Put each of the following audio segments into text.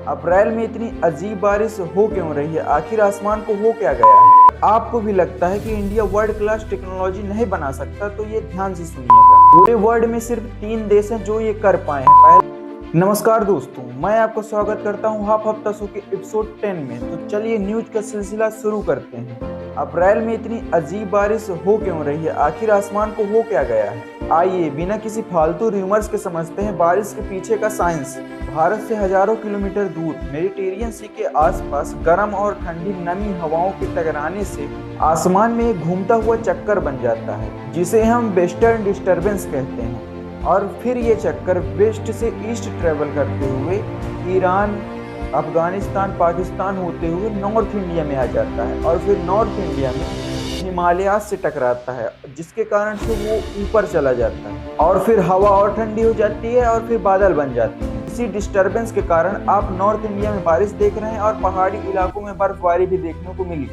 अप्रैल में इतनी अजीब बारिश हो क्यों रही है? आखिर आसमान को हो क्या गया है? आपको भी लगता है कि इंडिया वर्ल्ड क्लास टेक्नोलॉजी नहीं बना सकता? तो ये ध्यान से सुनिएगा। पूरे वर्ल्ड में सिर्फ 3 देश हैं जो ये कर पाए हैं। नमस्कार दोस्तों, मैं आपको स्वागत करता हूं हाफ हफ्ता शो के एपिसोड 10 में। तो चलिए न्यूज का सिलसिला शुरू करते हैं। अप्रैल में इतनी अजीब बारिश हो क्यों रही है? आखिर आसमान को हो क्या गया है? आइए बिना किसी फालतू रूमर्स के समझते हैं बारिश के पीछे का साइंस। भारत से हजारों किलोमीटर दूर मेडिटेरियन सी के आसपास गर्म और ठंडी नमी हवाओं के टकराने से आसमान में एक घूमता हुआ चक्कर बन जाता है, जिसे हम वेस्टर्न डिस्टरबेंस कहते हैं। और फिर ये चक्कर वेस्ट से ईस्ट ट्रेवल करते हुए ईरान, अफगानिस्तान, पाकिस्तान होते हुए नॉर्थ इंडिया में आ जाता है और फिर नॉर्थ इंडिया में हिमालय से टकराता है, जिसके कारण से वो ऊपर चला जाता है और फिर हवा और ठंडी हो जाती है और फिर बादल बन जाते हैं। इसी डिस्टरबेंस के कारण आप नॉर्थ इंडिया में बारिश देख रहे हैं और पहाड़ी इलाकों में बर्फबारी भी देखने को मिली।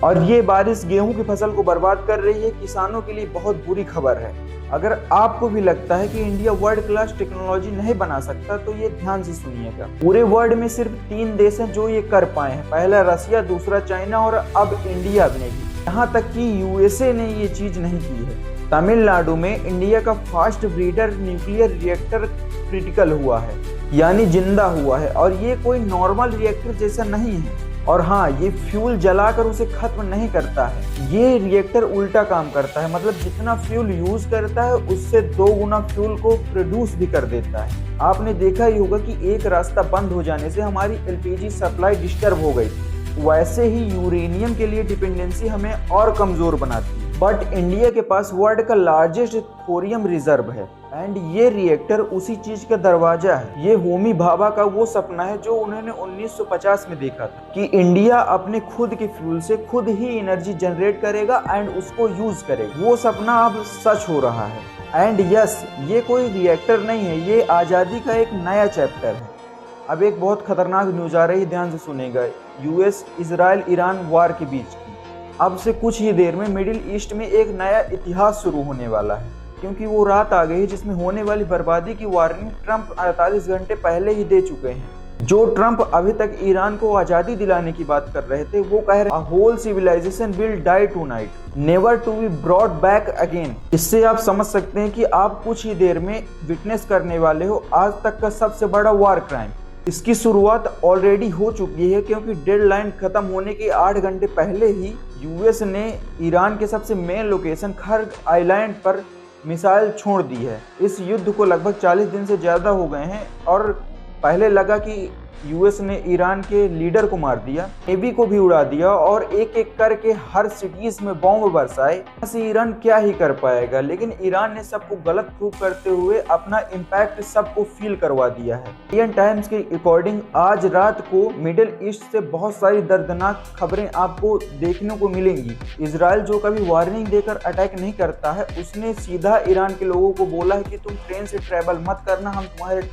और ये बारिश गेहूं की फसल को बर्बाद कर रही है। किसानों के लिए बहुत बुरी खबर है। अगर आपको भी लगता है कि इंडिया वर्ल्ड क्लास टेक्नोलॉजी नहीं बना सकता, तो ये ध्यान से सुनिएगा। पूरे वर्ल्ड में सिर्फ 3 देश हैं जो ये कर पाए हैं। पहला रसिया, दूसरा चाइना और अब इंडिया ने भी। यहाँ तक कि यूएसए ने ये चीज नहीं की है। तमिलनाडु में इंडिया का fast breeder nuclear reactor critical हुआ है, यानी जिंदा हुआ है। और ये कोई नॉर्मल रिएक्टर जैसा नहीं है। और हाँ, ये फ्यूल जलाकर उसे खत्म नहीं करता है। ये रिएक्टर उल्टा काम करता है, मतलब जितना फ्यूल यूज करता है उससे 2 गुना फ्यूल को प्रोड्यूस भी कर देता है। आपने देखा ही होगा कि एक रास्ता बंद हो जाने से हमारी एलपीजी सप्लाई डिस्टर्ब हो गई। वैसे ही यूरेनियम के लिए डिपेंडेंसी हमें और कमजोर बनाती है। बट इंडिया के पास वर्ल्ड का लार्जेस्ट थोरियम रिजर्व है एंड ये रिएक्टर उसी चीज का दरवाजा है। ये होमी भाभा का वो सपना है जो उन्होंने 1950 में देखा था कि इंडिया अपने खुद के फ्यूल से खुद ही एनर्जी जनरेट करेगा एंड उसको यूज करेगा। वो सपना अब सच हो रहा है। एंड यस, ये कोई रिएक्टर नहीं है, ये आज़ादी का एक नया चैप्टर है। अब एक बहुत खतरनाक न्यूज आ रही है, ध्यान से सुनेगा। यूएस इजराइल ईरान वार के बीच की अब से कुछ ही देर में मिडिल ईस्ट में एक नया इतिहास शुरू होने वाला है, क्योंकि वो रात आ गई जिसमें होने वाली बर्बादी की वार्निंग ट्रंप 48 घंटे पहले ही दे चुके हैं। जो ट्रंप अभी तक ईरान को आजादी दिलाने की बात कर रहे थे, वो कह रहे whole civilization will die tonight, never to be brought back again. इससे आप समझ सकते हैं कि आप कुछ ही देर में विटनेस करने वाले हो आज तक का सबसे बड़ा वार क्राइम। इसकी शुरुआत ऑलरेडी हो चुकी है, क्योंकि डेडलाइन खत्म होने के 8 घंटे पहले ही यूएस ने यूरेन के सबसे मेन लोकेशन खर्ग आइलैंड पर मिसाइल छोड़ दी है। इस युद्ध को लगभग 40 दिन से ज़्यादा हो गए हैं और पहले लगा कि यूएस ने ईरान के लीडर को मार दिया, नेवी को भी उड़ा दिया और एक एक करके हर सिटीज में बॉम्ब बरसाए। ऐसे ईरान क्या ही कर पाएगा, लेकिन ईरान ने सबको गलत प्रूव करते हुए अपना इम्पैक्ट सबको फील करवा दिया है। इंडियन टाइम्स के अकॉर्डिंग आज रात को मिडिल ईस्ट से बहुत सारी दर्दनाक खबरें आपको देखने को मिलेंगी। इजराइल, जो कभी वार्निंग देकर अटैक नहीं करता है, उसने सीधा ईरान के लोगों को बोला है कि तुम ट्रेन से ट्रेवल मत करना, हम तुम्हारे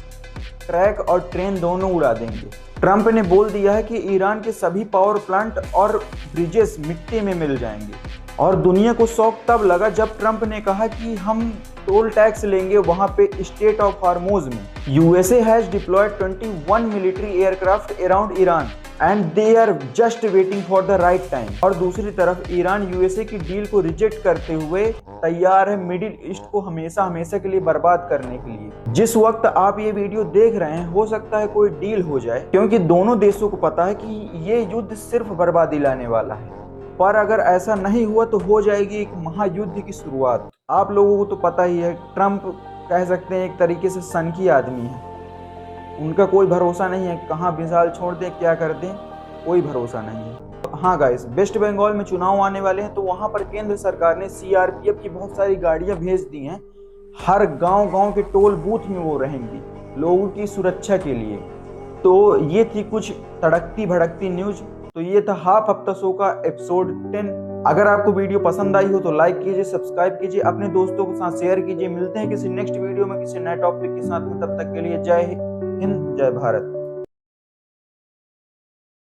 ट्रैक और ट्रेन दोनों उड़ा देंगे। ट्रंप ने बोल दिया है कि ईरान के सभी पावर प्लांट और ब्रिजेस मिट्टी में मिल जाएंगे। और दुनिया को शौक तब लगा जब ट्रंप ने कहा कि हम टोल टैक्स लेंगे वहां पे स्टेट ऑफ हार्मोज में। USA has deployed 21 military aircraft around Iran and they are just waiting for the right time. और दूसरी तरफ ईरान यूएसए की डील को रिजेक्ट करते हुए तैयार है मिडिल ईस्ट को हमेशा हमेशा के लिए बर्बाद करने के लिए। जिस वक्त आप ये वीडियो देख रहे हैं, हो सकता है कोई डील हो जाए, क्योंकि दोनों देशों को पता है कि ये युद्ध सिर्फ बर्बादी लाने वाला है। पर अगर ऐसा नहीं हुआ तो हो जाएगी एक महायुद्ध की शुरुआत। आप लोगों को तो पता ही है, ट्रंप कह सकते हैं एक तरीके से सनकी आदमी है। उनका कोई भरोसा नहीं है, कहाँ मिसाइल छोड़ दें, क्या कर दें, कोई भरोसा नहीं है। हाँ गाइस, वेस्ट बंगाल में चुनाव आने वाले हैं, तो वहाँ पर केंद्र सरकार ने सीआरपीएफ की बहुत सारी गाड़ियाँ भेज दी हैं। हर गांव के टोल बूथ में वो रहेंगी लोगों की सुरक्षा के लिए। तो ये थी कुछ तड़कती भड़कती न्यूज। तो ये था हाफ हफ्ता शो का एपिसोड 10। अगर आपको वीडियो पसंद आई हो तो लाइक कीजिए, सब्सक्राइब कीजिए, अपने दोस्तों के साथ शेयर कीजिए। मिलते हैं किसी नेक्स्ट वीडियो में किसी नए टॉपिक के साथ में। तब तक के लिए जय हिंद, जय भारत।